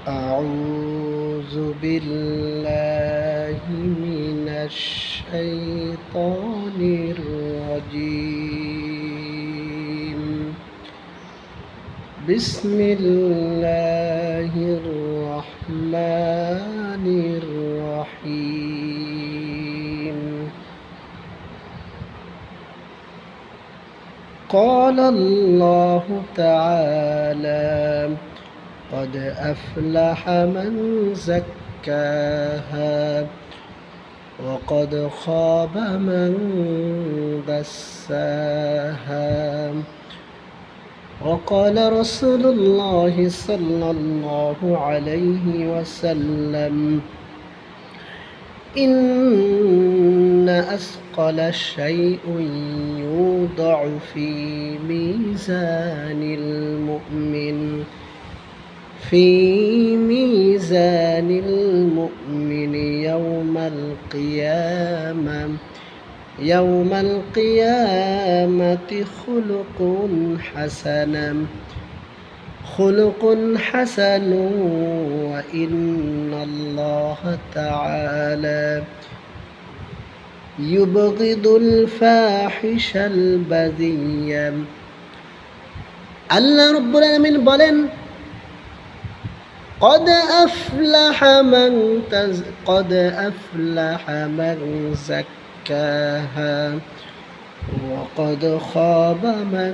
أعوذ بالله من الشيطان الرجيم بسم الله الرحمن الرحيم قال الله تعالى قد أفلح من زكاها وقد خاب من دساها وقال رسول الله صلى الله عليه وسلم إن أثقل شيء يوضع في ميزان المؤمن يوم القيامة خلق حسن وإن الله تعالى يبغض الفاحش البذيء আল্লাহ রাব্বুল আলামিন বলেন قد أفلح من زكاها وقد خاب من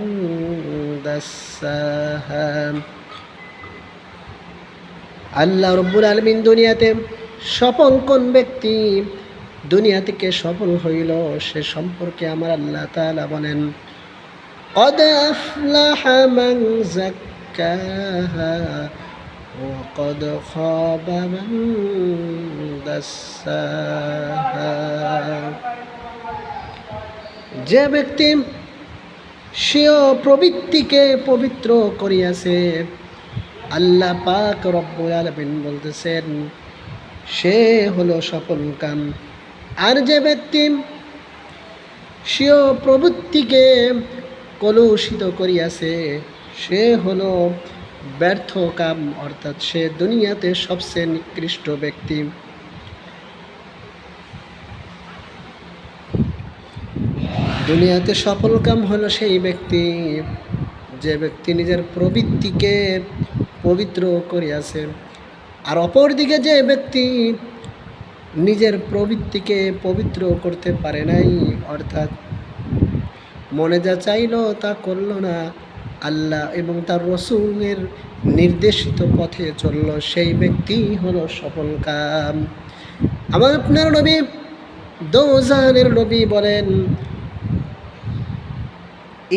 دساها আল্লাহ রাব্বুল আলামিন দুনিয়াতে সফল কোন ব্যক্তি দুনিয়া থেকে সফল হইল সে সম্পর্কে আমার আল্লাহ তাআলা বলেন قد أفلح من زكاها وقد خاب من دساها যে ব্যক্তি স্বীয় প্রবৃত্তিকে পবিত্র করিয়াছে আল্লাহ পাক রব্বুল আলামিন বলতেছেন সে হলো সফলকাম আর যে ব্যক্তি স্বীয় প্রবৃত্তিকে কলুষিত করিয়াছে সে হলো ব্যর্থ কাম অর্থাৎ সে দুনিয়াতে সবচেয়ে নিকৃষ্ট ব্যক্তি দুনিয়াতে সফল কাম হলো সেই ব্যক্তি যে ব্যক্তি নিজের প্রবৃত্তিকে পবিত্র করিয়াছে আর অপরদিকে যে ব্যক্তি নিজের প্রবৃত্তিকে পবিত্র করতে পারে নাই অর্থাৎ মনে যা চাইলো তা করলো না আল্লাহ এবং তার রাসূলের নির্দেশিত পথে চলল সেই ব্যক্তি হলো সফলকাম আমার আপনার নবী দোজানের নবী বলেন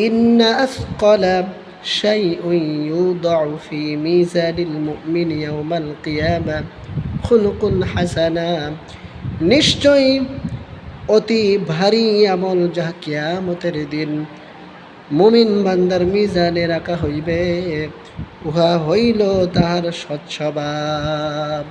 ইন্না আসকালা শাইউন ইউদাউ ফি মিজানিল মুমিন ইয়াউমাল কিয়ামা খুলুকুন হাসানা নিশ্চয়ই অতি ভারী আমল যাহা কিয়ামতের দিন মুমিন বান্দার মিজানে রাখা হইবে উহা হইল তাহার সৎ স্বভাব।